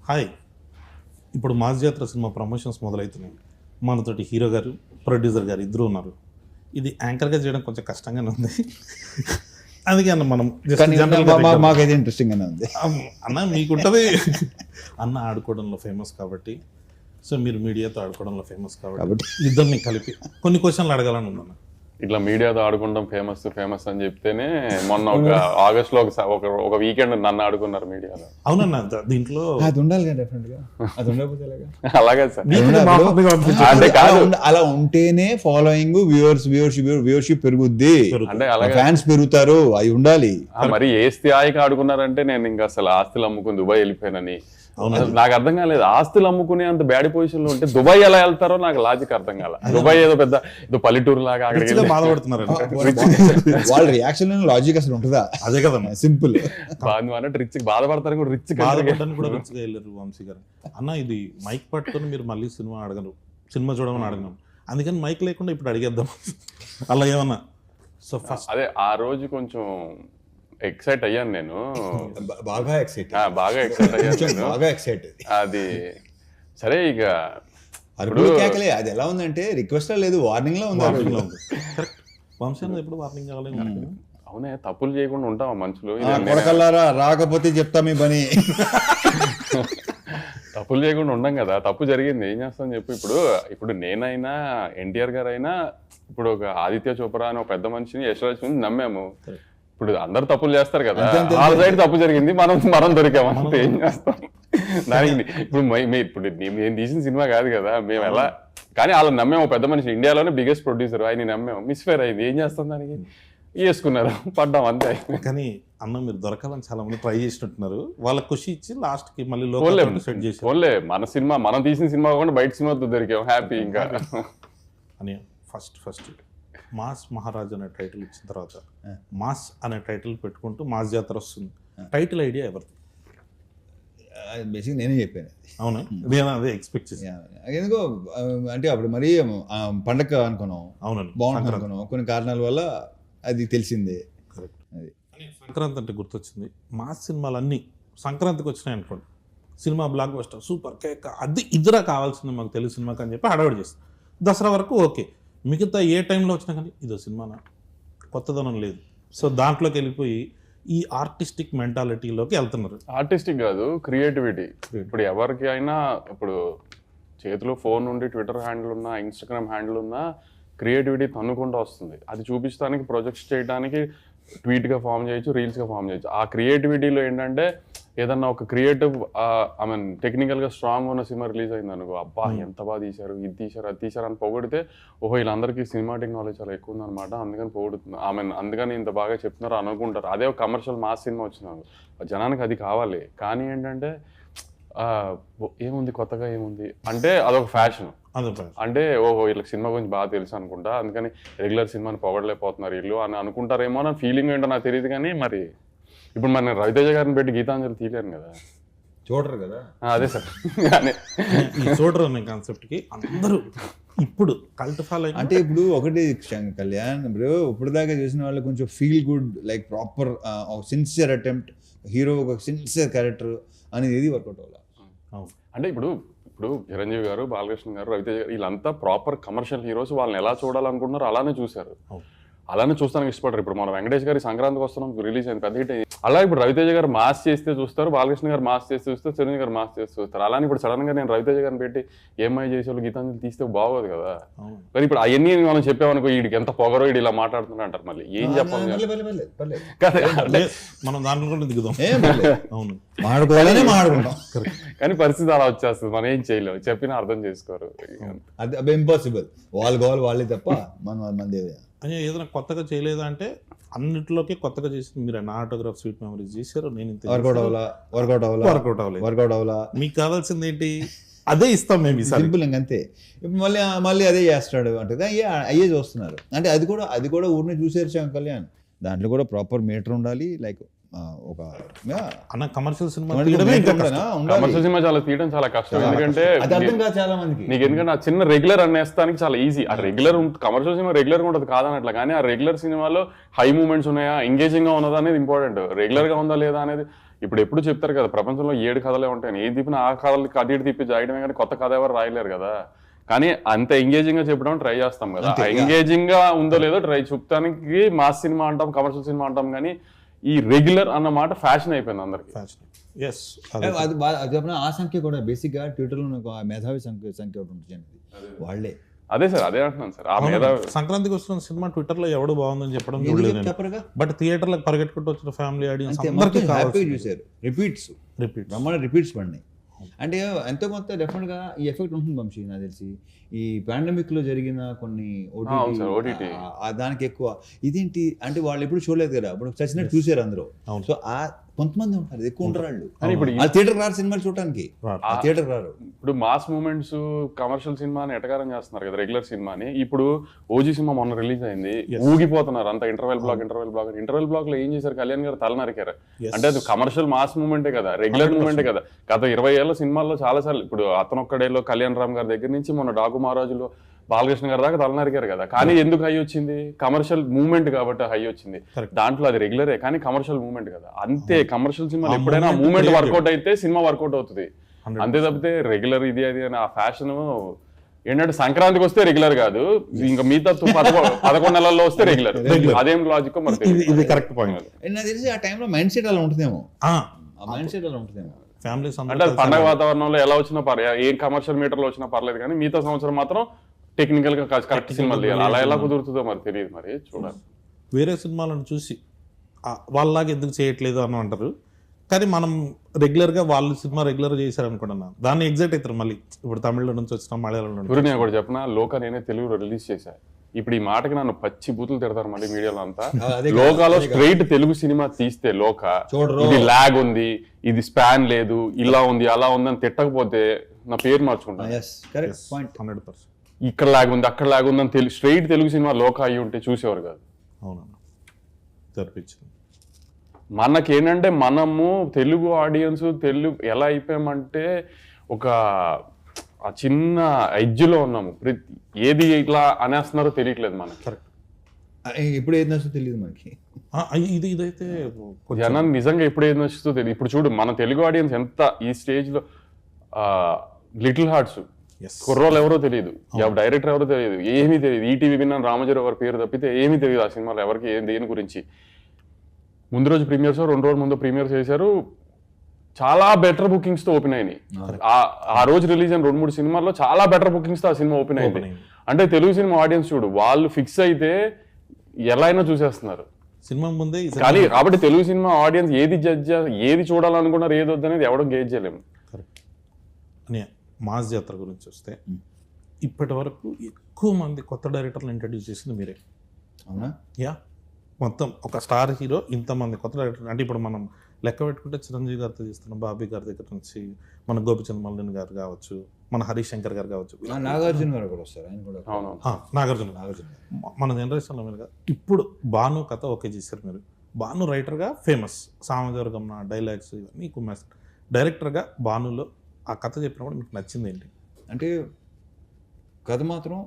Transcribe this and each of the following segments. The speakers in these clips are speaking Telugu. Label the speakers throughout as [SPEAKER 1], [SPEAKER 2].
[SPEAKER 1] హాయ్, ఇప్పుడు మాస్ జాతర సినిమా ప్రమోషన్స్ మొదలవుతున్నాయి. మనతోటి హీరో గారు, ప్రొడ్యూసర్ గారు ఇద్దరు ఉన్నారు. ఇది యాంకర్గా చేయడం కొంచెం కష్టంగానే ఉంది. అందుకే అన్న మనం
[SPEAKER 2] మాకైతే ఇంట్రెస్టింగ్ గానే ఉంది.
[SPEAKER 1] అన్న మీకుంటుంది అన్న ఆడుకోవడంలో ఫేమస్ కాబట్టి, సో మీరు మీడియాతో ఆడుకోవడంలో ఫేమస్ కాబట్టి ఇద్దరిని కలిపి కొన్ని క్వశ్చన్లు అడగాలని ఉందన్న.
[SPEAKER 3] ఇట్లా మీడియాతో ఆడుకుంటాం ఫేమస్ అని చెప్తేనే మొన్న ఒక ఆగస్ట్ లో ఒక వీకెండ్ నన్ను ఆడుకున్నారు మీడియాలో.
[SPEAKER 1] అవునన్న, దీంట్లో
[SPEAKER 2] అది ఉండాలి కదా, డెఫినెట్ గా అది ఉండకపోతే
[SPEAKER 3] అలాగే సార్.
[SPEAKER 2] అంటే అలా ఉంటేనే ఫాలోయింగ్ వ్యూవర్షిప్ పెరుగుద్ది,
[SPEAKER 3] అంటే అలాగే
[SPEAKER 2] ఫ్యాన్స్ పెరుగుతారు, అవి ఉండాలి.
[SPEAKER 3] మరి ఏ స్థాయికి ఆడుకున్నారంటే నేను ఇంకా అసలు ఆస్తులు అమ్ముకుని దుబాయ్ వెళ్ళిపోయానని. నాకు అర్థం కాలేదు, ఆస్తులు అమ్ముకునే అంత బ్యాడ్ పొజిషన్ లో ఉంటే దుబాయ్ ఎలా వెళ్తారో నాకు లాజిక్ అర్థం కాల. దుబాయ్ ఏదో ఏదో పల్లెటూరు లాగా అక్కడికి
[SPEAKER 1] బాధపడుతున్నారు.
[SPEAKER 2] వాళ్ళ రియాక్షన్ లాజిక్ అసలు ఉంటుందా?
[SPEAKER 1] అదే కదా
[SPEAKER 2] సింపుల్.
[SPEAKER 3] అన్నట్టు రిచ్ బాధపడతారు కూడా, రిచ్
[SPEAKER 1] కూడా రిచ్గా వెళ్ళారు వంశీ గారు. అన్న ఇది మైక్ పట్టుకొని మీరు మళ్ళీ సినిమా చూడమని అడగను, అందుకని మైక్ లేకుండా ఇప్పుడు అడిగేద్దాం అలా ఏమన్నా. సో ఫస్ట్
[SPEAKER 3] అదే ఆ రోజు కొంచెం ఎక్సైట్ అయ్యాను నేను,
[SPEAKER 2] బాగా ఎక్సైట్
[SPEAKER 3] అయ్యాను. అది సరే, ఇక
[SPEAKER 2] కేకలే అది ఎలా ఉందంటే రిక్వెస్ట్ లేదు, వార్నింగ్ లో ఉంది.
[SPEAKER 1] వంశీ అన్నది ఎప్పుడు వార్నింగ్ కావాలి.
[SPEAKER 3] అవునే, తప్పులు చేయకుండా ఉంటావా మనుషులు?
[SPEAKER 2] కొడకల్లారా రాకపోతే చెప్తా మీ పని.
[SPEAKER 3] తప్పులు చేయకుండా ఉండం కదా, తప్పు జరిగింది ఏం చేస్తాం చెప్పు. ఇప్పుడు నేనైనా ఎన్టీఆర్ గారు అయినా, ఇప్పుడు ఒక ఆదిత్య చోప్రా అని ఒక పెద్ద మనిషిని యశ్వరాజ్ నమ్మాము. ఇప్పుడు అందరు తప్పులు చేస్తారు కదా, వాళ్ళ సైడ్ తప్పు జరిగింది, మనం దొరికాము అంతే, ఏం చేస్తాం దానికి. ఇప్పుడు నేను తీసిన సినిమా కాదు కదా, మేము ఎలా కానీ వాళ్ళని నమ్మాము. పెద్ద మనిషి ఇండియాలోనే బిగ్గెస్ట్ ప్రొడ్యూసర్, ఆయన నమ్మాము, మిస్ఫేర్ అయింది, ఏం చేస్తాం దానికి, వేసుకున్నారు, పడ్డాం అంతే.
[SPEAKER 1] కానీ అన్న మీరు దొరకాలని చాలా మంది ట్రై చేసినట్టున్నారు, వాళ్ళ ఖుషి ఇచ్చి లాస్ట్ కి మళ్ళీ సెట్ చేసి
[SPEAKER 3] ఓన్లే మన సినిమా, మనం తీసిన సినిమా కాకుండా బయట సినిమాతో దొరికాం, హ్యాపీ. ఇంకా
[SPEAKER 1] అని ఫస్ట్ మాస్ మహారాజ్ అనే టైటిల్ ఇచ్చిన తర్వాత మాస్ అనే టైటిల్ పెట్టుకుంటూ మాస్ జాతర వస్తుంది. టైటిల్ ఐడియా ఎవరిది?
[SPEAKER 2] బేసిక్ నేనే చెప్పాను.
[SPEAKER 1] అవునా, నేను అదే ఎక్స్పెక్ట్ చేశాను.
[SPEAKER 2] ఎందుకో అంటే అప్పుడు మరీ పండగ అనుకున్నాం, అవునండి బాగుంటుంది అనుకున్నాం, కొన్ని కారణాల వల్ల అది తెలిసిందే.
[SPEAKER 1] కరెక్ట్. అది సంక్రాంతి అంటే గుర్తొచ్చింది, మాస్ సినిమాలన్నీ సంక్రాంతికి వచ్చినాయి అనుకోండి, cinema block buster super cake అది ఇద్దరా కావాల్సింది మాకు తెలుగు సినిమాకి అని చెప్పి హడావిడి చేస్తాం. దసరా వరకు ఓకే, మిగతా ఏ టైంలో వచ్చినా కానీ ఇదో సినిమానా, కొత్తదనం లేదు. సో దాంట్లోకి వెళ్ళిపోయి ఈ ఆర్టిస్టిక్ మెంటాలిటీలోకి వెళ్తున్నారు.
[SPEAKER 3] ఆర్టిస్టిక్ కాదు, క్రియేటివిటీ. ఇప్పుడు ఎవరికి అయినా ఇప్పుడు చేతిలో ఫోన్ ఉండి ట్విట్టర్ హ్యాండిల్ ఉన్నా, ఇన్స్టాగ్రామ్ హ్యాండిల్ ఉన్నా, క్రియేటివిటీ తన్నుకుంటూ వస్తుంది. అది చూపించడానికి, ప్రొజెక్ట్స్ చేయడానికి ట్వీట్గా ఫామ్ చేయొచ్చు, రీల్స్గా ఫామ్ చేయొచ్చు. ఆ క్రియేటివిటీలో ఏంటంటే ఏదన్నా ఒక క్రియేటివ్ టెక్నికల్గా స్ట్రాంగ్ ఉన్న సినిమా రిలీజ్ అయింది అనుకో, అబ్బా ఎంత బాగా తీశారు, ఇది తీశారు, అది తీశారు అని పొగిడితే, ఓహో వీళ్ళందరికీ సినిమాటిక్ నాలెడ్జ్ చాలా ఎక్కువ ఉందన్నమాట, అందుకని పొగుడుతుంది, అందుకని ఇంత బాగా చెప్తున్నారు అనుకుంటారు. అదే ఒక కమర్షియల్ మాస్ సినిమా వచ్చినారు, జనానికి అది కావాలి. కానీ ఏంటంటే ఏముంది కొత్తగా, ఏముంది అంటే అదొక ఫ్యాషన్. అంటే ఓహో వీళ్ళకి సినిమా గురించి బాగా తెలుసు అనుకుంటా, అందుకని రెగ్యులర్ సినిమాని పొగడలేకపోతున్నారు వీళ్ళు అని అనుకుంటారేమో నా ఫీలింగ్ ఏంటో నాకు తెలియదు. కానీ మరి ఇప్పుడు మన రవితేజ గారిని పెట్టి గీతాంజలి తీయలేను కదా,
[SPEAKER 2] చూడరు కదా.
[SPEAKER 3] అదే సార్,
[SPEAKER 1] చూడరు అనే కాన్సెప్ట్కి అందరూ ఇప్పుడు కల్ట్ ఫాలో.
[SPEAKER 2] అంటే ఇప్పుడు ఒకటి కళ్యాణ్, ఇప్పుడు దాకా చూసిన వాళ్ళు కొంచెం feel good, like proper sincere attempt, hero ఒక సిన్సియర్ క్యారెక్టర్ అనేది ఏది వర్కౌట్ అవ్వాలి.
[SPEAKER 3] అంటే ఇప్పుడు చిరంజీవి గారు, బాలకృష్ణ గారు, రవితేజ గారు వీళ్ళంతా ప్రాపర్ కమర్షియల్ హీరోస్, వాళ్ళని ఎలా చూడాలనుకుంటున్నారు అలానే చూశారు, అలానే చూస్తానికి ఇష్టపడరు. ఇప్పుడు మన వెంకటేష్ గారి సంక్రాంతికి వస్తున్నాం రిలీజ్ అయింది, పెద్ద హిట్ అయింది. అలా ఇప్పుడు రవితేజ గారు మాస్ చేస్తే చూస్తారు, బాలకృష్ణ గారు మాస్ చేస్తే చూస్తారు, చిరంజీవి గారు మాస్ చేస్తే చూస్తారు. అలానే ఇప్పుడు సడన్ గా నేను రవితేజ గారిని పెట్టి ఏమై చేసేవాళ్ళు గీతాంజలి తీస్తే బాగోదు కదా. కానీ ఇప్పుడు అవన్నీ మనం చెప్పామనుకో, వీడికి ఎంత పొగరో, వీడు ఇలా మాట్లాడుతున్నా అంటారు, మళ్ళీ ఏం చెప్పాలి
[SPEAKER 1] మనం దాంట్లో కూడా దిగుదాం. అవును,
[SPEAKER 3] కానీ పరిస్థితి అలా వచ్చేస్తుంది, మనం ఏం చేయలేము, చెప్పినా అర్థం చేసుకోరు.
[SPEAKER 2] అది ఇంపాసిబుల్, వాళ్ళు కావాలి వాళ్ళే తప్ప మన
[SPEAKER 1] అని ఏదైనా కొత్తగా చేయలేదా అంటే అన్నింటిలోకి కొత్తగా చేసింది మీరు. నా ఆటోగ్రాఫ్ స్వీట్ మెమరీస్ చేశారు, నేను వర్కౌట్ అవ్వలా. మీకు కావాల్సింది ఏంటి, అదే ఇస్తాం మేము
[SPEAKER 2] సింపుల్ అంతే. ఇప్పుడు మళ్ళీ అదే చేస్తాడు అంటే అయ్యే చూస్తున్నారు. అంటే అది కూడా ఊరిని చూసేరు కళ్యాణ్, దాంట్లో కూడా ప్రాపర్ మీటర్ ఉండాలి. లైక్ ఒక
[SPEAKER 1] కమర్షియల్ సినిమా
[SPEAKER 3] చాలా తీయడం చాలా కష్టం, ఎందుకంటే
[SPEAKER 2] చాలా మందికి
[SPEAKER 3] నీకు ఎందుకంటే ఆ చిన్న రెగ్యులర్ అనేస్తానికి చాలా ఈజీ. ఆ రెగ్యులర్ కమర్షియల్ సినిమా రెగ్యులర్ గా ఉంటుంది కాదనట్లా, కానీ ఆ రెగ్యులర్ సినిమాలో హై మూమెంట్స్ ఉన్నాయా, ఎంగేజింగ్ గా ఉన్నదా అనేది ఇంపార్టెంట్. రెగ్యులర్ గా ఉందా లేదా అనేది ఇప్పుడు ఎప్పుడు చెప్తారు కదా ప్రపంచంలో 7 కథలే ఉంటాయని, ఏ తిప్పిన ఆ కథలకి అటు ఇటు తిప్పి జాయడమే కానీ కొత్త కథ ఎవరు రాయలేరు కదా. కానీ అంత ఎంగేజింగ్ గా చెప్పడం ట్రై చేస్తాం కదా, ఎంగేజింగ్ గా ఉందో లేదో ట్రై చూపడానికి మాస్ సినిమా అంటాం, కమర్షియల్ సినిమా అంటాం, కానీ ఈ రెగ్యులర్ అన్న మాట ఫ్యాషన్ అయిపోయింది అందరికి.
[SPEAKER 1] ఎస్
[SPEAKER 2] అది చెప్పిన ఆ సంఖ్య కూడా బేసిక్గా ట్విట్టర్లో నాకు ఆ మేధావి సంఖ్య ఒకటి ఉంటుంది వాళ్ళే.
[SPEAKER 3] అదే సార్, అదే అంటున్నాను సార్. ఆ మీద
[SPEAKER 1] సంక్రాంతికి వస్తున్న సినిమా ట్విట్టర్ లో ఎవడు బాగుందని చెప్పడం చూడలేదు,
[SPEAKER 2] చెప్పరుగా,
[SPEAKER 1] బట్ థియేటర్లకు పరిగెట్టుకుంటూ వచ్చిన ఫ్యామిలీ ఆడియన్స్
[SPEAKER 2] అందరికీ హ్యాపీగా చూశారు. రిపీట్స్
[SPEAKER 1] రిపీట్
[SPEAKER 2] రిపీట్స్ పడినాయి. అంటే ఎంతో కొంత డెఫినెట్గా ఈ ఎఫెక్ట్ ఉంటుంది వంశీ, నాకు తెలిసి ఈ పాండమిక్ లో జరిగిన కొన్ని
[SPEAKER 3] OTT
[SPEAKER 2] దానికి ఎక్కువ ఇదేంటి అంటే వాళ్ళు ఎప్పుడు చూడలేదు కదా, ఇప్పుడు చచ్చినట్టు చూసారు అందరూ. సో ఆ కొంతమంది ఉంటారు, ఎక్కువ ఉంటారు వాళ్ళు.
[SPEAKER 3] ఇప్పుడు
[SPEAKER 2] థియేటర్ రారు సినిమాలు చూడటానికి, థియేటర్ రారు.
[SPEAKER 3] ఇప్పుడు మాస్ మూమెంట్స్ కమర్షియల్ సినిమాని ఎటకారం చేస్తున్నారు కదా రెగ్యులర్ సినిమాని. ఇప్పుడు ఓజీ సినిమా మొన్న రిలీజ్ అయింది, ఊగిపోతున్నారు అంత ఇంటర్వెల్ బ్లాక్ లో ఏం చేశారు, కళ్యాణ్ గారు తల నరికారు. అంటే అది కమర్షియల్ మాస్ మూమెంటే కదా, రెగ్యులర్ మూమెంటే కదా. గత 20 ఏళ్ళ సినిమాల్లో చాలా సార్లు, ఇప్పుడు అతనొక్కడేలో కళ్యాణ్ రామ్ గారి దగ్గర నుంచి మొన్న డాకు మహారాజులో బాలకృష్ణ గారి దాకా తల నరికారు కదా. కానీ ఎందుకు హై వచ్చింది, కమర్షియల్ మూమెంట్ కాబట్టి హై వచ్చింది. దాంట్లో అది రెగ్యులరే కానీ కమర్షియల్ మూమెంట్ కదా. అంతే, కమర్షియల్ సినిమా ఎప్పుడైనా మూమెంట్ వర్కౌట్ అయితే సినిమా వర్కౌట్ అవుతుంది, అంతే తప్పితే రెగ్యులర్ ఇది అది అని ఆ ఫ్యాషన్ ఏంటంటే సంక్రాంతికి వస్తే రెగ్యులర్ కాదు, ఇంకా మిగతా 11 నెలల్లో వస్తే రెగ్యులర్. అదేం లాజిక్ మరి
[SPEAKER 1] ఇది కరెక్ట్ పాయింట్.
[SPEAKER 2] నాకు తెలిసి ఆ టైంలో మైండ్ సెట్ అలా ఉంటుందేమో, మైండ్ సెట్ అలా ఉంటుందేమో.
[SPEAKER 1] ఫ్యామిలీస్
[SPEAKER 3] అంటే అది పండగ వాతావరణంలో ఎలా వచ్చినా పర్లేదు, ఏ కమర్షియల్ మీటర్ లో వచ్చినా పర్లేదు, కానీ మిగతా సంవత్సరం మాత్రం టెక్నికల్ గా కరెక్ట్ సినిమాలు తీయాలి. అలా ఎలా కుదురుతుందో మరి తెలియదు, మరి చూడాలి.
[SPEAKER 1] వేరే సినిమాలను చూసి వాళ్ళలాగా ఎందుకు చేయట్లేదు అని అంటారు, కానీ మనం రెగ్యులర్గా వాళ్ళు సినిమా రెగ్యులర్ చేశారు అనుకుంటున్నాను, దాన్ని ఎగ్జైట్ అవుతారు. మళ్ళీ ఇప్పుడు తమిళ నుంచి వచ్చిన మలయాళం నుంచి
[SPEAKER 3] నేను కూడా చెప్పిన లోక నేనే తెలుగులో రిలీజ్ చేశా. ఇప్పుడు ఈ మాటకి నన్ను పచ్చి బూతులు తిడతారు మళ్ళీ మీడియాలో అంతా. లోకాలో స్ట్రైట్ తెలుగు సినిమా తీస్తే లోక ఇది లాగ్ ఉంది, ఇది స్పాన్ లేదు, ఇలా ఉంది అలా ఉంది అని తిట్టకపోతే నా పేరు మార్చుకుంటాను.
[SPEAKER 1] 100%
[SPEAKER 3] ఇక్కడ లాగ్ ఉంది అక్కడ లాగ్ ఉంది అని స్ట్రైట్ తెలుగు సినిమా లోక అయ్యి ఉంటే చూసేవారు కాదు.
[SPEAKER 1] అవునన్నా జరిపించింది.
[SPEAKER 3] మనకేంటంటే మనము తెలుగు ఆడియన్స్ తెలుగు ఎలా అయిపోయామంటే ఒక ఆ చిన్న ఎడ్జ్లో ఉన్నాము, ఏది ఇట్లా అనేస్తున్నారో తెలియట్లేదు మనకి.
[SPEAKER 1] కరెక్ట్,
[SPEAKER 2] ఇప్పుడు ఏది నచ్చుతో తెలియదు మనకి.
[SPEAKER 1] ఇదైతే
[SPEAKER 3] జనం నిజంగా ఎప్పుడు ఏది నచ్చుతో తెలియదు. ఇప్పుడు చూడు మన తెలుగు ఆడియన్స్ ఎంత ఈ స్టేజ్ లో లిటిల్ హార్ట్స్ కుర్రోలు ఎవరో తెలియదు, డైరెక్టర్ ఎవరో తెలియదు, ఏమీ తెలియదు. ఈటీవీ విన్నాను రామజీరావు గారి పేరు తప్పితే ఏమీ తెలియదు ఆ సినిమాలో ఎవరికి దేని గురించి. ముందు రోజు ప్రీమియర్స్ 2 రోజుల ముందు ప్రీమియర్స్ చేశారు, చాలా బెటర్ బుకింగ్స్ తో ఓపెన్ అయినాయి. ఆ రోజు రిలీజ్ అయిన 2-3 సినిమాల్లో చాలా బెటర్ బుకింగ్స్ తో ఆ సినిమా ఓపెన్ అయింది. అంటే తెలుగు సినిమా ఆడియన్స్ చూడు వాళ్ళు ఫిక్స్ అయితే ఎలా అయినా చూసేస్తున్నారు
[SPEAKER 1] సినిమా ముందే.
[SPEAKER 3] కానీ కాబట్టి తెలుగు సినిమా ఆడియన్స్ ఏది చూడాలనుకున్నారు ఏది వద్దనేది ఎవడో గేజ్ చేయలేము.
[SPEAKER 1] కరెక్ట్. అని మాస్ జాతర గురించి వస్తే ఇప్పటి వరకు ఎక్కువ మంది కొత్త డైరెక్టర్లు ఇంట్రడ్యూస్ చేసింది మీరే.
[SPEAKER 2] అవునా?
[SPEAKER 1] యా, మొత్తం ఒక స్టార్ హీరో ఇంతమంది కొత్త డైరెక్టర్. అంటే ఇప్పుడు మనం లెక్క పెట్టుకుంటే చిరంజీవి గారితో చేస్తున్నాం, బాబీ గారి దగ్గర నుంచి మన గోపిచంద్ మల్లిన్ గారు కావచ్చు, మన హరీష్ శంకర్ గారు కావచ్చు,
[SPEAKER 2] నాగార్జున గారు కూడా వస్తారు, ఆయన కూడా.
[SPEAKER 1] నాగార్జున మన జనరేషన్లో మీరు ఇప్పుడు భాను కథ ఓకే చేశారు మీరు. భాను రైటర్గా ఫేమస్, సామజవర్గం డైలాగ్స్ ఇవన్నీ కుమ్మేస్తారు. డైరెక్టర్గా భానులో ఆ కథ చెప్పినప్పుడు మీకు నచ్చింది ఏంటి?
[SPEAKER 2] అంటే కథ మాత్రం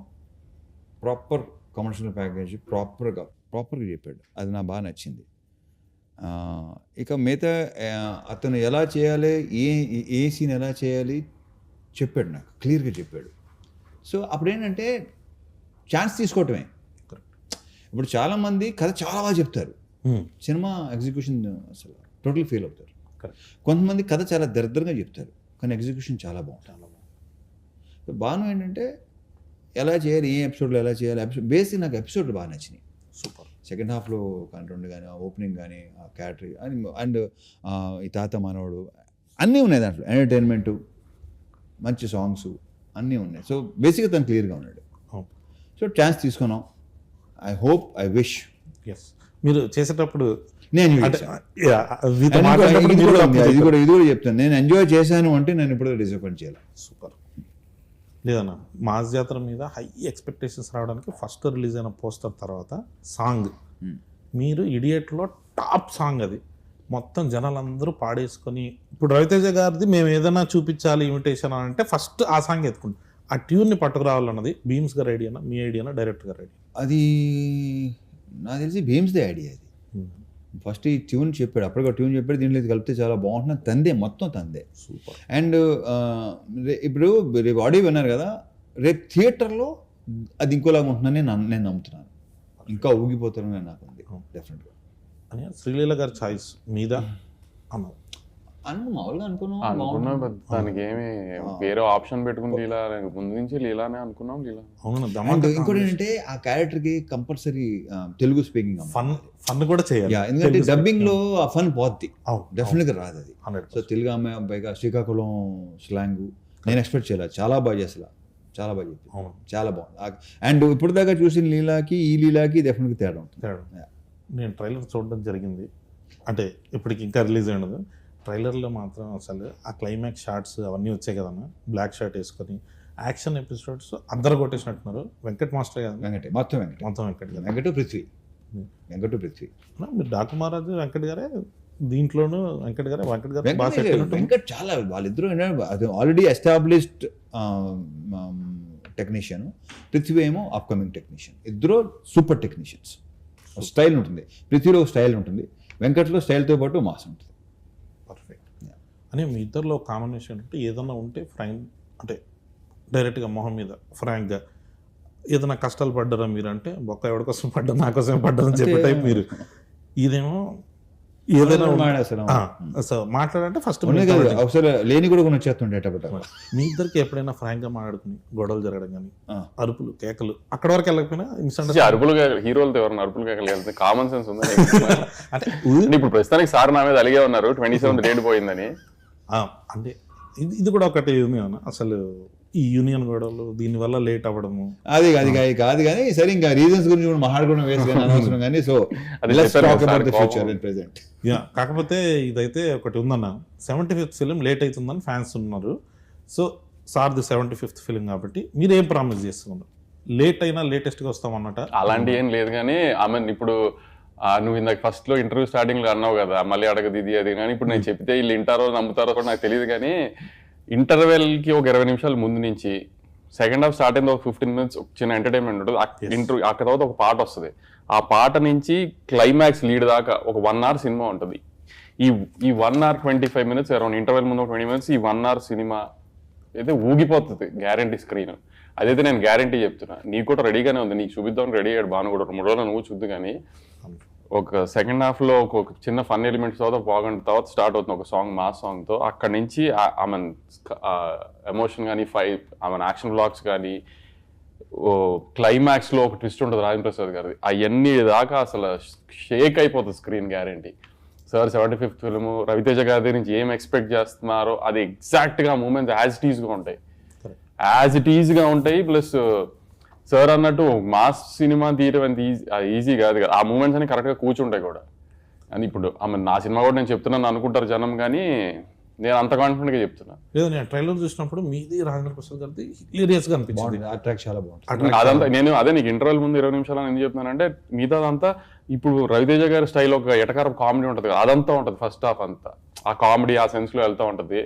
[SPEAKER 2] ప్రాపర్ కమర్షియల్ ప్యాకేజ్ ప్రాపర్గా చెప్పాడు, అది నాకు బాగా నచ్చింది. ఇక మిగతా అతను ఎలా చేయాలి, ఏ సీన్ ఎలా చేయాలి చెప్పాడు, నాకు క్లియర్గా చెప్పాడు. సో అప్పుడేంటంటే ఛాన్స్ తీసుకోవటమే. ఇప్పుడు చాలామంది కథ చాలా బాగా చెప్తారు, సినిమా ఎగ్జిక్యూషన్ అసలు టోటల్ ఫెయిల్ అవుతారు. కొంతమంది కథ చాలా దరిద్రంగా చెప్తారు కానీ ఎగ్జిక్యూషన్ చాలా బాగుంటుంది. బాను ఏంటంటే ఎలా చేయాలి, ఏ ఎపిసోడ్లో ఎలా చేయాలి, బేసిక్ నాకు ఎపిసోడ్లు బాగా నచ్చినాయి.
[SPEAKER 1] సూపర్.
[SPEAKER 2] సెకండ్ హాఫ్లో కంటెంట్ కానీ ఓపెనింగ్ కానీ క్యాటరీ అండ్ ఈ తాత మనోడు అన్నీ ఉన్నాయి దాంట్లో, ఎంటర్టైన్మెంటు మంచి సాంగ్స్ అన్నీ ఉన్నాయి. సో బేసిక్గా తను క్లియర్గా ఉన్నాడు. సో ఛాన్స్ తీసుకున్నాం. I hope, I wish.
[SPEAKER 1] Yes, మీరు చేసేటప్పుడు
[SPEAKER 2] నేను ఇది కూడా చెప్తాను, నేను ఎంజాయ్ చేశాను అంటే నేను ఇప్పుడు డిసప్పాయింట్ చేయాలి.
[SPEAKER 1] సూపర్. లేదన్నా మాస్ జాతర మీద హై ఎక్స్పెక్టేషన్స్ రావడానికి ఫస్ట్ రిలీజ్ అయిన పోస్టర్ తర్వాత సాంగ్, మీరు ఇడియట్లో టాప్ సాంగ్ అది, మొత్తం జనాలందరూ పాడేసుకొని, ఇప్పుడు రవితేజ గారిది మేము ఏదైనా చూపించాలి ఇమిటేషన్ అని అంటే ఫస్ట్ ఆ సాంగ్ ఎత్తుకుంటాం. ఆ ట్యూన్ని పట్టుకురావాలన్నది భీమ్స్ గారి ఐడియానా, మీ ఐడియానా, డైరెక్టర్ గారి ఐడియా?
[SPEAKER 2] అది నాకు తెలిసి భీమ్స్దే ఐడియా. అది ఫస్ట్ ఈ ట్యూన్ చెప్పాడు, అప్పటికి ట్యూన్ చెప్పాడు, దీంట్లో ఇది కలిపితే చాలా బాగుంటుంది, తందే మొత్తం తందే.
[SPEAKER 1] సూపర్.
[SPEAKER 2] అండ్ ఇప్పుడు రేపు ఆడియో విన్నారు కదా, రేపు థియేటర్లో అది ఇంకోలాగా ఉంటుందని నేను నమ్ముతున్నాను. ఇంకా ఊగిపోతారని నాకు ఉంది డెఫినెట్గా.
[SPEAKER 1] అని శ్రీలీల గారి చాయిస్ మీద అన్నారు
[SPEAKER 2] మామూలుగా
[SPEAKER 3] అనుకున్నాం, దానికి ఏమి వేరే ఆప్షన్ పెట్టుకుని లీలా ముందు నుంచి లీలానే అనుకున్నాం. లీలా
[SPEAKER 2] అవును. ఇంకోటి ఏంటంటే ఆ క్యారెక్టర్కి కంపల్సరీ తెలుగు స్పీకింగ్
[SPEAKER 1] ఫన్ కూడా చేయాలి.
[SPEAKER 2] ఎందుకంటే డబ్బింగ్ లో ఆ ఫన్ పోద్ది,
[SPEAKER 1] అవును,
[SPEAKER 2] డెఫినెట్గా రాదు అది.
[SPEAKER 1] 100%.
[SPEAKER 2] సో తెలుగు అమ్మాయి పైగా శ్రీకాకుళం స్లాంగ్ నేను ఎక్స్పెక్ట్ చేయలేదు, చాలా బాగా చేసలా, చాలా బాగా చెప్పింది,
[SPEAKER 1] అవును.
[SPEAKER 2] చాలా బాగుంది. అండ్ ఇప్పుడు దాకా చూసిన లీలాకి ఈ లీలాకి డెఫినెట్గా తేడా ఉంటుంది.
[SPEAKER 1] నేను ట్రైలర్ చూడడం జరిగింది, అంటే ఇప్పటికి ఇంకా రిలీజ్ అయినది. ట్రైలర్లో మాత్రం అసలు ఆ క్లైమాక్స్ షార్ట్స్ అవన్నీ వచ్చాయి కదన్నా, బ్లాక్ షర్ట్ వేసుకొని యాక్షన్ ఎపిసోడ్స్ అందరు కొట్టేసినట్టున్నారు. వెంకట్ మాస్టర్ కదా,
[SPEAKER 2] మొత్తం
[SPEAKER 1] వెంకట్ కదా,
[SPEAKER 2] వెంకట పృథ్వీ.
[SPEAKER 1] మీరు డాకు మహారాజు వెంకట్ గారే దీంట్లోనూ, వెంకట్ గారు బాగా సెట్ అయినట్టు.
[SPEAKER 2] వెంకట్ చాలా, వాళ్ళిద్దరూ అది ఆల్రెడీ ఎస్టాబ్లిష్డ్ టెక్నీషియన్, పృథ్వీ ఏమో అప్కమింగ్ టెక్నీషియన్. ఇద్దరు సూపర్ టెక్నీషియన్స్. స్టైల్ ఉంటుంది, పృథ్వీలో స్టైల్ ఉంటుంది, వెంకట్లో స్టైల్తో పాటు మాస్ ఉంటుంది.
[SPEAKER 1] పర్ఫెక్ట్. అని మీ ఇద్దరిలో కాంబినేషన్ అంటే ఏదన్నా ఉంటే అంటే డైరెక్ట్గా మొహం మీద ఫ్రాంక్గా ఏదైనా కష్టాలు పడ్డారా మీరు అంటే, బొక్క ఎవరి కోసం పడ్డా, నా కోసం పడ్డారని చెప్పే టైప్ మీరు. ఇదేమో ఏదైనా మాట్లాడంటే ఫస్ట్
[SPEAKER 2] ఒకసారి లేని కూడా కొన్ని వచ్చేస్తుండే.
[SPEAKER 1] మీ ఇద్దరికి ఎప్పుడైనా ఫ్రాంక్గా మాట్లాడుకుని గొడవలు జరగడం కానీ, అరుపులు కేకలు అక్కడ వరకు వెళ్ళకపోయినా
[SPEAKER 3] అరుపులు హీరోలతో ఎవరైనా అరుపులు కేకలు వెళ్తే కామన్ సెన్స్ ఉంది అంటే ఇప్పుడు ప్రస్తుతానికి సార్ నా మీద అలిగే ఉన్నారు 27 డేట్ పోయిందని.
[SPEAKER 1] అంటే ఇది కూడా ఒకటి ఉంది అన్న, అసలు ఈ యూనియన్ గొడవలు దీనివల్ల లేట్ అవ్వడము
[SPEAKER 2] అది కాదు కానీ సరే, ఇంకా రీజన్స్ గురించి కూడా మాట్లాడుకోవడం వేస్ట్ కానీ అనవసరం కానీ. సో ప్రెసెంట్
[SPEAKER 1] కాకపోతే ఇదైతే ఒకటి ఉందన్న, 75th ఫిలిం లేట్ అవుతుందని ఫ్యాన్స్ ఉన్నారు. సో సార్ది 75th ఫిలిం కాబట్టి మీరు ఏం ప్రామిస్ చేస్తున్నారు? లేట్ అయినా లేటెస్ట్గా వస్తామన్నట
[SPEAKER 3] అలాంటి ఏం లేదు కానీ, ఆమె ఇప్పుడు నువ్వు ఇందాక ఫస్ట్ లో ఇంటర్వ్యూ స్టార్టింగ్ లో అన్నావు కదా, మళ్ళీ అడగదు ఇది అది కానీ, ఇప్పుడు నేను చెప్తే వీళ్ళు వింటారో నమ్ముతారో కూడా నాకు తెలియదు కానీ, ఇంటర్వెల్కి ఒక 20 నిమిషాల ముందు నుంచి సెకండ్ హాఫ్ స్టార్ట్ అయింది, ఒక 15 minutes చిన్న ఎంటర్టైన్మెంట్ ఉంటుంది. ఇంటర్వ్యూ అక్కడ తర్వాత ఒక పాట వస్తుంది, ఆ పాట నుంచి క్లైమాక్స్ లీడ్ దాకా ఒక 1 hour సినిమా ఉంటుంది. ఈ 1 hour 25 minutes అరౌండ్, ఇంటర్వెల్ ముందు 20 minutes, ఈ 1 hour సినిమా అయితే ఊగిపోతుంది గ్యారంటీ స్క్రీన్. అదైతే నేను గ్యారంటీ చెప్తున్నా. నీకు కూడా రెడీగానే ఉంది, నీకు చూపిద్దామని రెడీ అయ్యాడు బాను కూడా, 3 రోజులు నువ్వు చూద్దు. కానీ ఒక సెకండ్ హాఫ్ లో ఒక చిన్న ఫన్ ఎలిమెంట్స్ తర్వాత బాగుంటుంది, తర్వాత స్టార్ట్ అవుతుంది ఒక సాంగ్, మాస్ సాంగ్ తో. అక్కడి నుంచి ఆమె ఎమోషన్ కానీ, ఆమె యాక్షన్ బ్లాక్స్ కానీ, క్లైమాక్స్ లో ఒక ట్విస్ట్ ఉంటుంది రాజేంద్ర ప్రసాద్ గారిది, అవన్నీ దాకా అసలు షేక్ అయిపోతుంది screen guarantee. Sir 75th film, Raviteja గారి నుంచి ఏం ఎక్స్పెక్ట్ చేస్తున్నారో అది ఎగ్జాక్ట్ గా మూమెంట్స్ యాజ్ ఇట్ ఈజ్ గా ఉంటాయి. ప్లస్ సార్ అన్నట్టు మాస్ సినిమా తీయడం అంత ఈజీ కాదు కదా, ఆ మూమెంట్స్ అని కరెక్ట్గా కూర్చుంటాయి కూడా. అని ఇప్పుడు నా సినిమా కూడా నేను చెప్తున్నాను అనుకుంటారు జనం, కానీ నేను అంత కాన్ఫిడెంట్గా చెప్తున్నా.
[SPEAKER 1] లేదు, నేను ట్రైలర్ చూసినప్పుడు మీది రాజేంద్ర ప్రసాద్ గారిది హిలేరియస్గా అనిపించింది,
[SPEAKER 2] చాలా బాగుంది
[SPEAKER 3] అదంతా. నేను అదే నీకు ఇంటర్వెల్ ముందు 20 నిమిషాలు ఎందుకు చెప్తున్నానంటే, మిగతాదంతా ఇప్పుడు రవితేజ గారి స్టైల్ ఒక ఎటకారం కామెడీ ఉంటుంది కదా, అదంతా ఉంటుంది. ఫస్ట్ హాఫ్ అంతా ఆ కామెడీ ఆ సెన్స్లో వెళ్తూ ఉంటుంది,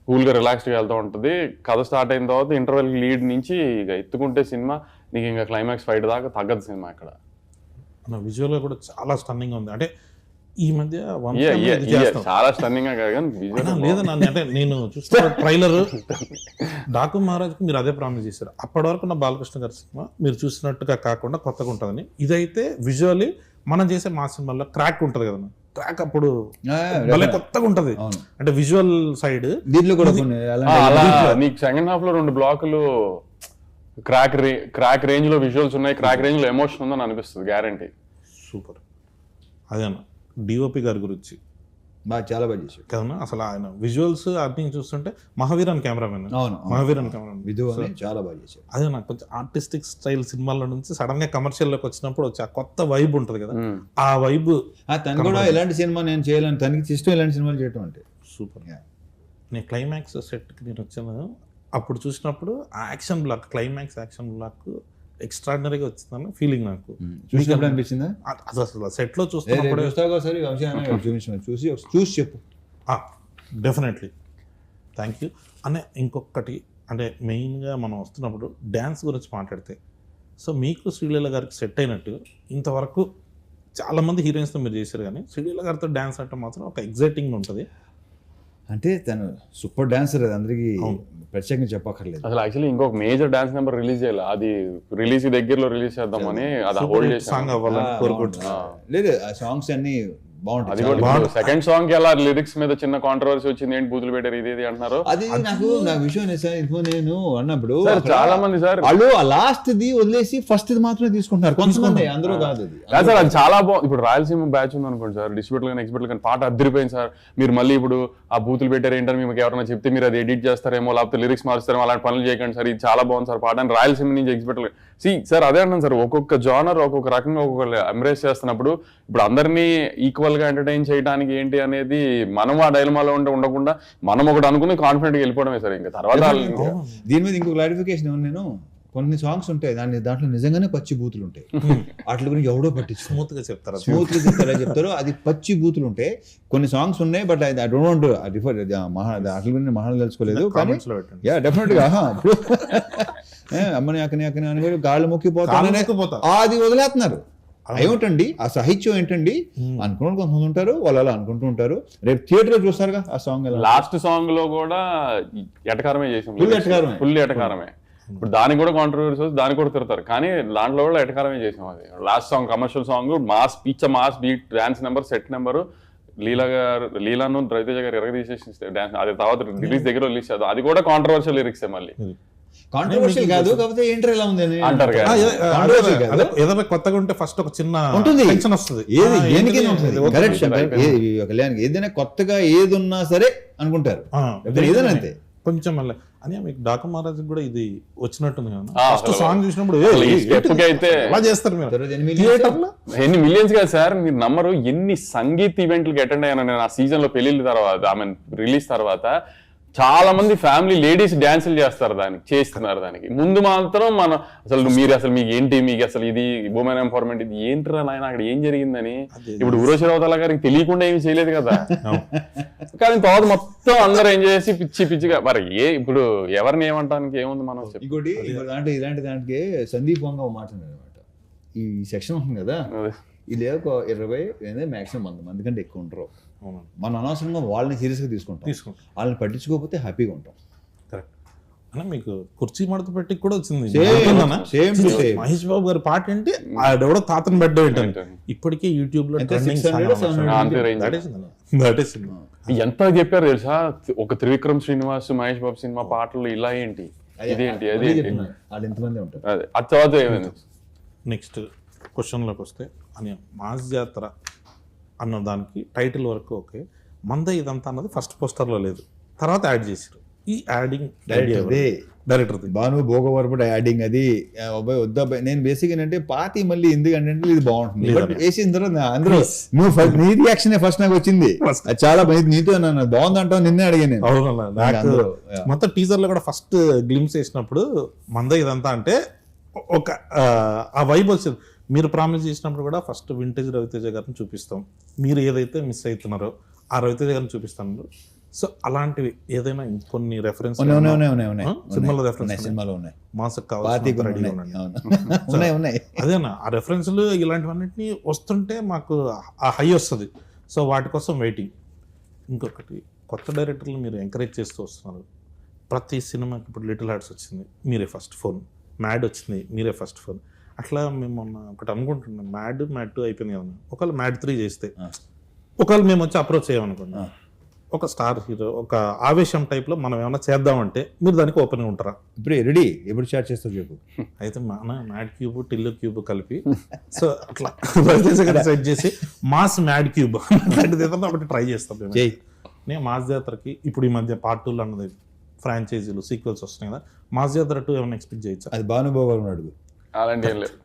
[SPEAKER 3] కూల్గా రిలాక్స్డ్గా వెళ్తూ ఉంటుంది. కథ స్టార్ట్ అయిన తర్వాత ఇంటర్వెల్ లీడ్ నుంచి ఇక ఎత్తుకుంటే సినిమా నీకు ఇంకా క్లైమాక్స్ ఫైట్ దాకా తగ్గదు సినిమా. ఇక్కడ
[SPEAKER 1] విజువల్గా కూడా చాలా స్టన్నింగ్ ఉంది. అంటే ఈ మధ్య
[SPEAKER 3] చాలా స్టన్నింగ్ గా కాదు
[SPEAKER 1] లేదన్నా, అంటే నేను చూస్తున్న ట్రైలర్ డాకు మహారాజ్కి మీరు అదే ప్రామిస్ చేశారు. అప్పటి వరకు నా బాలకృష్ణ గారి సినిమా మీరు చూసినట్టుగా కాకుండా కొత్తగా ఉంటుందని. ఇదైతే విజువల్లీ మనం చేసే మా సినిమాలో క్రాక్ ఉంటుంది కదన్నా, క్రాక్ అప్పుడు భలే కొత్తగా ఉంటది. అంటే విజువల్ సైడ్
[SPEAKER 2] దీంట్లో కూడా
[SPEAKER 3] నీకు సెకండ్ హాఫ్ లో 2 బ్లాకులు క్రాక్ రేంజ్ లో విజువల్స్ ఉన్నాయి, క్రాక్ రేంజ్ లో ఎమోషన్ ఉందని అనిపిస్తుంది గ్యారంటీ.
[SPEAKER 1] సూపర్. అదే అన్న డిఓపి గారి గురించి
[SPEAKER 2] చాలా బాగా చేశాడు
[SPEAKER 1] కదన్నా. అసలు ఆయన విజువల్స్ అన్ని చూస్తుంటే మహావీరన్ కెమెరామెన్, మహావీరన్ కెమెరామెన్ చాలా బాగా చేశాడు. అదే నాకు కొంచెం ఆర్టిస్టిక్ స్టైల్ సినిమాల నుంచి సడన్ గా కమర్షియల్ లోకి వచ్చినప్పుడు వచ్చి ఆ కొత్త వైబ్ ఉంటుంది కదా, ఆ వైబ్
[SPEAKER 2] తను కూడా ఎలాంటి సినిమా నేను చేయాలని, తనకి ఇష్టం ఇలాంటి సినిమాలు చేయటం అంటే.
[SPEAKER 1] సూపర్. నేను క్లైమాక్స్ సెట్కి నేను వచ్చాను, అప్పుడు చూసినప్పుడు ఆ action block, climax action block ఎక్స్ట్రాడినరీగా వచ్చిందని ఫీలింగ్ నాకు.
[SPEAKER 2] చూసినప్పుడు అనిపించిందా?
[SPEAKER 1] అది అసలు సెట్లో చూస్తున్నప్పుడు
[SPEAKER 2] చూసి చెప్పు.
[SPEAKER 1] Definitely, thank you. అనే ఇంకొకటి అంటే మెయిన్గా మనం వస్తున్నప్పుడు డ్యాన్స్ గురించి మాట్లాడితే, సో మీకు శ్రీలీల గారికి సెట్ అయినట్టు ఇంతవరకు చాలా మంది హీరోయిన్స్తో మీరు చేశారు కానీ శ్రీలీల గారితో డ్యాన్స్ అంటే మాత్రం ఒక ఎగ్జైటింగ్ ఉంటుంది.
[SPEAKER 2] అంటే తను సూపర్ డాన్సర్, అది అందరికీ ప్రత్యేకంగా చెప్పక్కర్లేదు.
[SPEAKER 3] అసలు యాక్చువల్లీ ఇంకొక మేజర్ డాన్స్ నెంబర్ రిలీజ్ చేయాలి, అది రిలీజ్ దగ్గరలో రిలీజ్ చేద్దామని అది హోల్డ్ చేసాం.
[SPEAKER 1] సాంగ్ అవ్వాలని కోరుకుంటున్నాను.
[SPEAKER 2] లేదు ఆ సాంగ్స్ అన్ని బాగుంటాయి.
[SPEAKER 3] అది కూడా సెకండ్ సాంగ్ కి అలా లిరిక్స్ మీద చిన్న కాంట్రవర్సీ వచ్చింది, ఏంటి బూతులు పెట్టారు ఇది అంటున్నారు.
[SPEAKER 2] అది నాకు విషయం సార్, నేను అన్నప్పుడు
[SPEAKER 3] చాలా మంది సార్
[SPEAKER 2] వాళ్ళు ఆ లాస్ట్ ది వదిలేసి ఫస్ట్ ఇది మాత్రమే తీసుకుంటున్నారు కొంతమంది, అందరూ కాదు అది.
[SPEAKER 3] సార్ అది చాలా బాగుంది. ఇప్పుడు రాయలసీమ బ్యాచ్ ఉంది అనుకోండి సార్, డిస్ట్రిబ్యూటర్ కానీ ఎక్స్పర్ట్ కానీ పాట అద్దరిపోయింది సార్. మీరు మళ్ళీ ఇప్పుడు ఆ బూతులు పెట్టారు ఏంటని మీకు ఎవరైనా చెప్తే మీరు అది ఎడిట్ చేస్తారేమో, లేకపోతే లిరిక్స్ మారుస్తారేమో, అలాంటి పనులు చేయకండి సార్, ఇది చాలా బాగుంది సార్ పాట అని రాయలసీమ నుంచి ఎక్స్పర్ట్. సార్ అదే అంటాను సార్, ఒక్కొక్క జానర్ ఒక్కొక్క రకంగా ఒక్కొక్క ఎంబ్రేస్ చేస్తున్నప్పుడు ఇప్పుడు అందరినీ ఈక్వల్ గా ఎంటర్టైన్ చేయడానికి ఏంటి అనేది మనం ఆ డైలమాలో ఉండకుండా మనం ఒకటి అనుకుని కాన్ఫిడెంట్ గా వెళ్ళిపోవడమే సార్. ఇంకా తర్వాత
[SPEAKER 2] దీని మీద ఇంకో క్లారిఫికేషన్ ఏమన్నా, నేను కొన్ని సాంగ్స్ ఉంటాయి దాంట్లో నిజంగానే పచ్చి బూతులు ఉంటాయి, వాటి గురించి ఎవడో పట్టించు
[SPEAKER 1] స్మూత్ గా చెప్తారు,
[SPEAKER 2] స్మూత్ గా చెప్తారు, అది పచ్చి బూతులు ఉంటాయి. కొన్ని సాంగ్స్ ఉన్నాయి, but I don't want refer వాటి గురించి మహాన్ తెలుసుకోలేదు, కానీ యా డెఫినెట్ గా అమ్మని అక్కని అక్కని అని గాళ్ళు మొక్కిపోతా అది వదిలేస్తున్నారు. ఏమిటండి ఆ సాహిత్యం ఏంటండి అనుకున్న కొంతమంది ఉంటారు, వాళ్ళు అలా అనుకుంటూ ఉంటారు. రేపు థియేటర్ లో చూస్తారుగా ఆ సాంగ్,
[SPEAKER 3] లాస్ట్ సాంగ్ లో కూడా ఎటకారమే చేసాం, ఫుల్ ఎటకారమే. ఇప్పుడు దానికి కూడా కాంట్రవర్సీ వస్తుంది, దానికి కూడా తిడతారు, కానీ దాంట్లో కూడా ఎటకారమే చేసాం. అది last song commercial song, mass పిచ్చ mass beat, dance number, set number, లీలాను రవితేజ గారు ఎరగదీసేసి డాన్స్, అది తర్వాత రిలీజ్ దగ్గర రిలీజ్ చేద్దాం, అది కూడా కాంట్రవర్షియల్ లిరిక్స్ మళ్ళీ.
[SPEAKER 2] కాంట్రవర్షియల్ కాదు, కాకపోతే ఏంటర్ ఎలా ఉంది
[SPEAKER 3] అంటారు.
[SPEAKER 1] ఏదైనా కొత్తగా ఉంటే ఫస్ట్ ఒక చిన్న
[SPEAKER 2] ఉంటుంది,
[SPEAKER 1] టెన్షన్ వస్తుంది,
[SPEAKER 2] కళ్యాణ్కి ఏదైనా కొత్తగా ఏది ఉన్నా సరే అనుకుంటారు, ఏదైనా అంతే
[SPEAKER 1] కొంచెం మళ్ళీ అని. మీకు డాకు మహారాజ్ కూడా ఇది వచ్చినట్టుంది కదా, ఫస్ట్ సాంగ్ చూసినప్పుడు
[SPEAKER 3] అయితే
[SPEAKER 1] అలా చేస్తారు మీరు
[SPEAKER 3] ఎన్ని మిలియన్స్ కదా సార్, మీరు నమ్మరు ఎన్ని సంగీత్ ఈవెంట్లకి అటెండ్ అయ్యాను నేను ఆ సీజన్ లో పెళ్లిళ్ళ తర్వాత, ఐ మీన్ రిలీజ్ తర్వాత. చాలా మంది ఫ్యామిలీ లేడీస్ డాన్సులు చేస్తారు, చేస్తున్నారు. దానికి ముందు మాత్రం మనం అసలు మీకు ఏంటి, మీకు అసలు ఇది ఉమెన్ ఎంపవర్మెంట్, ఇది ఏంటి నాయన అక్కడ ఏం జరిగిందని. ఇప్పుడు ఉర్వశి రౌతల గారికి తెలియకుండా ఏమి చేయలేదు కదా, కానీ తర్వాత మొత్తం అందరూ ఏం చేసి పిచ్చిగా మరి ఇప్పుడు ఎవరిని ఏమంటానికి ఏముంది మనం.
[SPEAKER 2] ఇంకోటి దాంట్లో ఇలాంటి దానికి సందీప్ వంగ మాట్లాడారు అనమాట, ఈ సెక్షన్ ఉంటుంది కదా, ఇది ఒక 20 మాక్సిమం 100 మంది కంటే ఎక్కువ ఉంటారు. మనం అనవసరంగా వాళ్ళని సీరియస్గా తీసుకుంటాం, వాళ్ళని పట్టించుకోకపోతే హ్యాపీగా ఉంటాం.
[SPEAKER 1] కరెక్ట్ అన్న. మీకు కుర్చీ మడత పెట్టి కూడా వచ్చింది మహేష్ బాబు గారి పాట ఏంటి, ఆడెవడో తాతను బెడ్ ఏంటంటే ఇప్పటికే యూట్యూబ్ లో
[SPEAKER 3] ఎంత చెప్పారు తెలుసా, ఒక త్రివిక్రమ్ శ్రీనివాస్ మహేష్ బాబు సినిమా పాటలు ఇలా ఏంటి, ఇదేంటి, అది
[SPEAKER 2] ఎంతమంది ఉంటారు.
[SPEAKER 3] అదే అది తర్వాత ఏమైంది.
[SPEAKER 1] నెక్స్ట్ క్వశ్చన్లోకి వస్తే అని మాస్ జాతర అన్న దానికి టైటిల్ వరకు ఓకే, మంద ఇదంతా అన్నది ఫస్ట్ పోస్టర్లో లేదు, తర్వాత యాడ్ చేశారు. ఈ యాడింగ్ డైరెక్టర్
[SPEAKER 2] భాను భోగవరపుడు యాడింగ్ అది వద్దా. నేను బేసిక్ ఏంటంటే పాతి మళ్ళీ ఎందుకంటే ఇది బాగుంటుంది వేసిన తర్వాత అందరూ నువ్వు నీ రియాక్షన్ ఫస్ట్ నాకు వచ్చింది, చాలా నీతో నన్ను బాగుందంటావు, నిన్నే అడిగాను నేను.
[SPEAKER 1] అవునన్నా, మొత్తం టీజర్ లో కూడా ఫస్ట్ గ్లిమ్స్ వేసినప్పుడు మంద ఇదంతా అంటే ఒక ఆ వైబ్ వచ్చింది. మీరు ప్రామిస్ చేసినప్పుడు కూడా ఫస్ట్ వింటేజ్ రవితేజ గారిని చూపిస్తాం, మీరు ఏదైతే మిస్ అవుతున్నారో ఆ రవితేజ గారిని చూపిస్తాను. సో అలాంటివి ఏదైనా కొన్ని రెఫరెన్స్ సినిమాలో ఉన్నాయి, మాసకు కావాలి అదేనా ఆ రెఫరెన్స్లు ఇలాంటివన్నిటిని వస్తుంటే మాకు ఆ హై వస్తుంది. సో వాటి కోసం వెయిటింగ్. ఇంకొకటి కొత్త డైరెక్టర్లు మీరు ఎంకరేజ్ చేస్తూ వస్తున్నారు. ప్రతి సినిమాకి ఇప్పుడు లిటిల్ హార్ట్స్ వచ్చింది, మీరే ఫస్ట్ ఫోన్, మ్యాడ్ వచ్చింది, మీరే ఫస్ట్ ఫోన్. అట్లా మేము మొన్న ఒకటి అనుకుంటున్నాం, మ్యాడ్ 2 అయిపోయింది కదా, ఒకవేళ మ్యాడ్ 3 చేస్తే, ఒకవేళ మేము వచ్చి అప్రోచ్ చేయమనుకున్నాం, ఒక స్టార్ హీరో ఒక ఆవేశం టైప్లో మనం ఏమైనా చేద్దామంటే మీరు దానికి ఓపెన్గా ఉంటారా?
[SPEAKER 2] ఇప్పుడు రెడీ, ఎప్పుడు స్టార్ట్ చేస్తారు చెప్పు.
[SPEAKER 1] అయితే మన మ్యాడ్ క్యూబ్ టిల్లు క్యూబ్ కలిపి సో అట్లా సెట్ చేసి మాస్ మ్యాడ్ క్యూబ్ అలాంటిది ఏదన్నా ఒకటి ట్రై చేస్తాం నేను. మాస్ జాతరకి ఇప్పుడు ఈ మధ్య పార్ట్ 2 అన్నది ఫ్రాంచైజీలు సీక్వెల్స్ వస్తున్నాయి కదా, మాస్ జాతర 2 ఏమైనా ఎక్స్పెక్ట్ చేయొచ్చా?
[SPEAKER 2] అది భానుభావు అడుగు.
[SPEAKER 3] అలాంటి ఏం లేదు.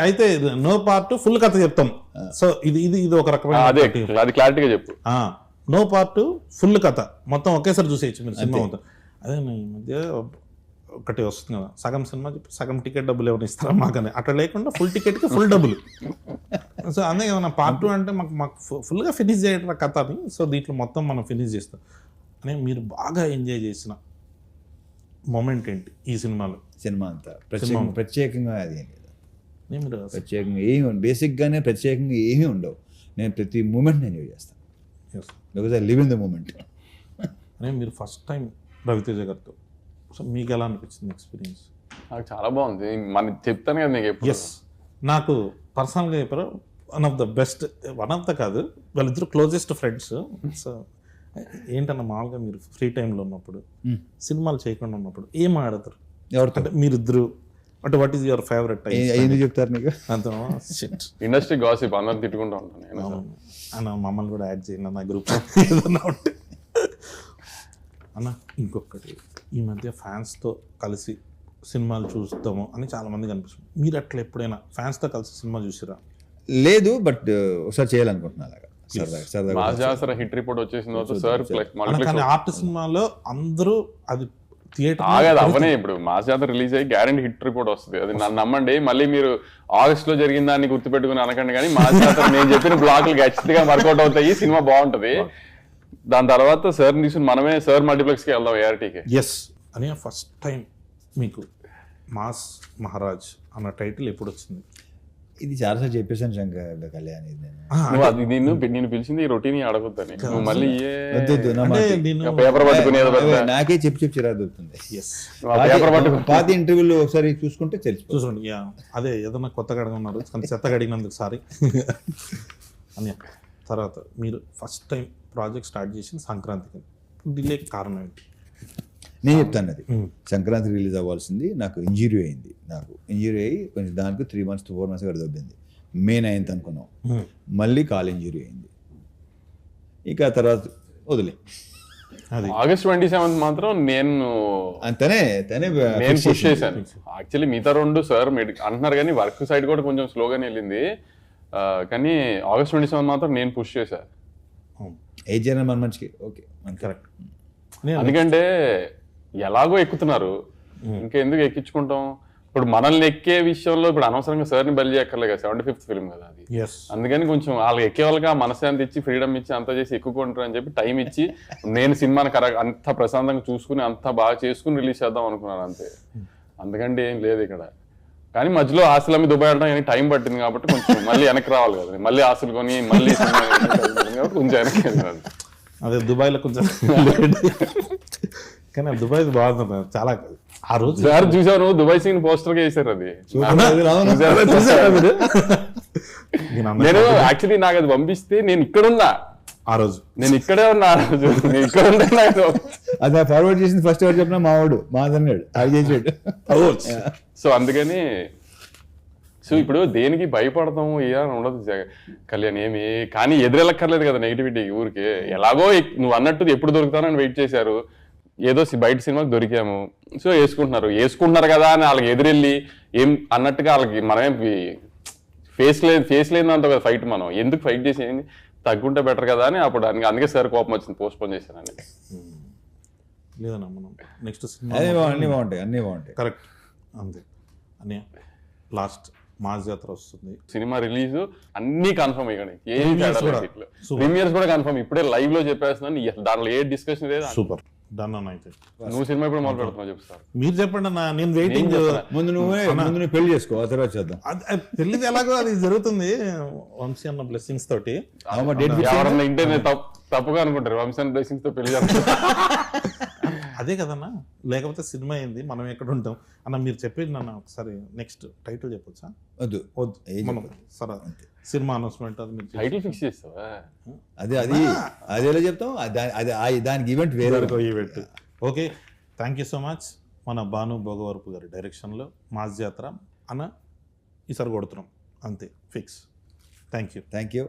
[SPEAKER 1] అయితే నో పార్ట్ ఫుల్ కథ చెప్తాం. సో ఇది ఒక రకమైన
[SPEAKER 3] అది క్లారిటీగా చెప్పు.
[SPEAKER 1] నో పార్ట్ ఫుల్ కథ మొత్తం ఒకేసారి చూసేయచ్చు మీరు సినిమా మొత్తం. అదే ఈ మధ్య ఒకటి వస్తుంది కదా, సగం సినిమా చెప్పి సగం టికెట్ డబ్బులు ఏమైనా ఇస్తారా మాకని, అట్లా లేకుండా ఫుల్ టికెట్కి ఫుల్ డబ్బులు. సో అందుకే ఏమన్నా పార్ట్ 2 అంటే మాకు ఫుల్గా ఫినిష్ చేయడం కథ అని. సో దీంట్లో మొత్తం మనం ఫినిష్ చేస్తాం అని. మీరు బాగా ఎంజాయ్ చేసిన మొమెంట్ ఏంటి ఈ సినిమాలో?
[SPEAKER 2] సినిమా అంతా ప్రత్యేకంగా అది ఏం లేదు,
[SPEAKER 1] మీరు
[SPEAKER 2] ప్రత్యేకంగా ఏమి బేసిక్గానే ప్రత్యేకంగా ఏమీ ఉండవు. నేను ప్రతి మూమెంట్ ఎంజాయ్ చేస్తాను
[SPEAKER 1] yes.
[SPEAKER 2] Because I live in the moment.
[SPEAKER 1] అనే మీరు ఫస్ట్ టైం రవితేజ గారితో సో మీకు ఎలా అనిపించింది ఎక్స్పీరియన్స్?
[SPEAKER 3] నాకు చాలా బాగుంది. మన చెప్తాను కదా నీకు ఎప్పుడు.
[SPEAKER 1] ఎస్, నాకు పర్సనల్గా చెప్పారు one of the best, one of the కాదు, వాళ్ళిద్దరు క్లోజెస్ట్ ఫ్రెండ్స్. సో ఏంటన్నా మామూలుగా మీరు ఫ్రీ టైంలో ఉన్నప్పుడు సినిమాలు చేయకుండా ఉన్నప్పుడు ఏం ఆడతారు?
[SPEAKER 2] ఎవరితో
[SPEAKER 1] అంటే మీరిద్దరు అంటే what is your favourite time?
[SPEAKER 2] ఎందుకు చెప్తారు నీకు?
[SPEAKER 1] అంత షిట్
[SPEAKER 3] ఇండస్ట్రీ గాసిప్ అందరు తిట్టుకుంటూ ఉంటాను నేను.
[SPEAKER 1] అన్న మమ్మల్ని కూడా యాడ్ చేయండి అన్న గ్రూప్ ఏదన్నా ఉంటే. అన్న ఇంకొకటి, ఈ మధ్య ఫ్యాన్స్తో కలిసి సినిమాలు చూస్తాము అని చాలా మంది కనిపిస్తుంది. మీరు అట్లా ఎప్పుడైనా ఫ్యాన్స్తో కలిసి సినిమా చూసిరా?
[SPEAKER 2] లేదు, బట్ ఒకసారి చేయాలనుకుంటున్నా అలాగా సరదాగా సరదాగా.
[SPEAKER 3] మా జాసర హిట్ రిపోర్ట్ వచ్చేసిన తర్వాత సార్
[SPEAKER 1] కానీ ఆర్ట్ సినిమాలో అందరూ అది థియేటర్
[SPEAKER 3] ఆగదు అవనే. ఇప్పుడు మా జాతర రిలీజ్ అయ్యి గ్యారెంటీ హిట్ రిపోర్ట్ వస్తుంది. అది నన్ను నమ్మండి. మళ్ళీ మీరు ఆగస్ట్ లో జరిగిన దాన్ని గుర్తుపెట్టుకుని అనకండి. కానీ మా జాతర నేను చెప్పిన బ్లాక్లు ఖచ్చితంగా వర్కౌట్ అవుతాయి. సినిమా బాగుంటది. దాని తర్వాత సార్ తీసుకుని మనమే సార్ మల్టీప్లెక్స్ కి వెళ్దాం ఏఆర్టీకి.
[SPEAKER 1] ఎస్ అని ఫస్ట్ టైం మీకు మాస్ మహారాజ్ అన్న టైటిల్ ఎప్పుడు వచ్చింది?
[SPEAKER 2] ఇది చాలాసార్లు చెప్పేసాను శంకర్ కళ్యాణ్. ఇది నేను
[SPEAKER 3] నువ్వు అది నేను పిలిచింది ఈ రొటీన్ అడగొద్దని. నువ్వు మళ్ళీ
[SPEAKER 2] వద్దు, నా మాట.
[SPEAKER 3] పేపర్ పట్టుకుని
[SPEAKER 2] నాకే చెప్పి చిరాకు దొరుకుతుంది.
[SPEAKER 1] ఎస్,
[SPEAKER 3] పేపర్ పట్టుకుని
[SPEAKER 2] పాత ఇంటర్వ్యూలు ఒకసారి చూసుకుంటే తెలిసిపోతుంది.
[SPEAKER 1] చూసుకోండి. యా, అదే ఏదన్నా కొత్తగా అడగన్నారు కానీ చెత్తగా అడిగినందుకు సారీ అని. తర్వాత మీరు ఫస్ట్ టైం ప్రాజెక్ట్ స్టార్ట్ చేసిన సంక్రాంతికి డిలే కారణం ఏంటి?
[SPEAKER 2] నేను చెప్తాను. అది సంక్రాంతి రిలీజ్ అవ్వాల్సింది, నాకు ఇంజురీ అయింది. నాకు ఇంజురీ అయ్యి కొంచెం దానికి 3 months to 4 months కూడా దొబ్బింది. మే 9th అనుకున్నాం, మళ్ళీ కాల్ ఇంజురీ అయింది. ఇక తర్వాత వదిలే.
[SPEAKER 1] అది
[SPEAKER 3] ఆగస్ట్ 27th మాత్రం నేను
[SPEAKER 2] తనే
[SPEAKER 3] పుష్ చేశాను. యాక్చువల్లీ మిగతా 2 సార్ అంటున్నారు కానీ వర్క్ సైడ్ కూడా కొంచెం స్లోగానే వెళ్ళింది. కానీ ఆగస్ట్ 27th మాత్రం నేను పుష్ చేశాను.
[SPEAKER 2] ఏ జనం మన మంచికి ఓకే
[SPEAKER 1] కరెక్ట్.
[SPEAKER 3] ఎందుకంటే ఎలాగో ఎక్కుతున్నారు, ఇంకెందుకు ఎక్కించుకుంటాం. ఇప్పుడు మనల్ని ఎక్కే విషయంలో ఇప్పుడు అనవసరంగా సార్ని బలి చేయక్కర్లే కదా. 75th ఫిల్మ్ కదా అది. అందుకని కొంచెం వాళ్ళకి ఎక్కే వాళ్ళకి ఆ మనశ్శాంతి ఇచ్చి ఫ్రీడమ్ ఇచ్చి అంతా చేసి ఎక్కుకుంటారు అని చెప్పి టైం ఇచ్చి నేను సినిమాని అంత ప్రశాంతంగా చూసుకుని అంత బాగా చేసుకుని రిలీజ్ చేద్దాం అనుకున్నాను అంతే. అందుకంటే ఏం లేదు ఇక్కడ. కానీ మధ్యలో ఆశలు అమ్మి దుబాయ్ వెళ్ళడం టైం పట్టింది కాబట్టి కొంచెం మళ్ళీ వెనక్కి రావాలి కదా. మళ్ళీ ఆశలు కొని మళ్ళీ కొంచెం వెనక్కి వెళ్ళాలి.
[SPEAKER 1] అదే దుబాయ్లో కొంచెం కానీ దుబాయ్ బాగుంది చాలా. ఆ రోజు
[SPEAKER 3] సార్ చూసాను దుబాయ్ సీన్ పోస్టర్ గా వేసారు. అది నేను యాక్చువల్లీ నాకు అది పంపిస్తే నేను ఇక్కడ ఉన్నా
[SPEAKER 1] ఆ రోజు,
[SPEAKER 3] నేను ఇక్కడే ఉన్నా ఆ రోజు, నేను ఇక్కడ ఉన్నా.
[SPEAKER 2] అది ఫార్వర్డ్ చేసింది ఫస్ట్ ఎవరు చెప్పినా మావాడు మాదన్నాడు అది చేసాడు.
[SPEAKER 3] సో అందుకని సో ఇప్పుడు దేనికి భయపడతాము ఏదని ఉండదు కళ్యాణ్ ఏమి. కానీ ఎదురెళ్ళక్కర్లేదు కదా నెగిటివిటీ ఊరికి. ఎలాగో నువ్వు అన్నట్టు ఎప్పుడు దొరుకుతానని వెయిట్ చేశారు. ఏదో బయట సినిమాకి దొరికాము, సో వేసుకుంటున్నారు కదా అని వాళ్ళకి ఎదురెళ్ళి ఏం అన్నట్టుగా వాళ్ళకి మనమేం ఫేస్ లేదంత కదా ఫైట్. మనం ఎందుకు ఫైట్ చేసి తగ్గుంటే బెటర్ కదా అని అప్పుడు అందుకే సార్ కోపం వచ్చింది, పోస్ట్ పోన్ చేశానండి.
[SPEAKER 1] లేదన్నా మనం నెక్స్ట్ సినిమా
[SPEAKER 2] అన్నీ బాగుంటాయి
[SPEAKER 1] కరెక్ట్ అంతే అని. లాస్ట్ మాస్ జాతర వస్తుంది,
[SPEAKER 3] సినిమా రిలీజ్ అన్ని కన్ఫర్మ్ అయ్యాయి. ప్రీమియర్స్ కూడా కన్ఫర్మ్. ఇప్పుడే లైవ్ లో చెప్పేస్తున్నాను, దాంట్లో ఏ డిస్కషన్ లేదు.
[SPEAKER 1] సూపర్ డన్ అన్న. అయితే
[SPEAKER 3] నువ్వు సినిమా ఇప్పుడు మొదలు పెడుతున్నావు చెప్తారు.
[SPEAKER 1] మీరు చెప్పండి అన్న, నేను వెయిటింగ్.
[SPEAKER 2] ముందు నువ్వు పెళ్లి చేసుకో, ఆ తర్వాత చేద్దాం.
[SPEAKER 1] పెళ్లిది ఎలాగో అది జరుగుతుంది వంశీ అన్న బ్లెస్సింగ్స్ తోటి.
[SPEAKER 3] ఎవరన్నా ఇంటే తప్పుగా అనుకుంటారు వంశీ అన్న బ్లెస్సింగ్స్ తో పెళ్లి
[SPEAKER 1] అదే కదన్నా, లేకపోతే సినిమా అయింది మనం ఎక్కడ ఉంటాం అన్న. మీరు చెప్పేది నన్ను ఒకసారి నెక్స్ట్ టైటిల్ చెప్పొచ్చా?
[SPEAKER 2] వద్దు
[SPEAKER 1] మనం సరే సినిమా అనౌన్స్మెంట్ అది మీరు
[SPEAKER 3] టైటిల్ ఫిక్స్ చేస్తావా?
[SPEAKER 2] అది ఎలా చెప్తాం, దానికి ఈవెంట్ వేరే
[SPEAKER 1] event. Okay, thank you so much. మన భాను భోగవరపు గారి డైరెక్షన్లో మాస్ జాతర అన్న ఈసారి కొడుతున్నాం అంతే ఫిక్స్. Thank you.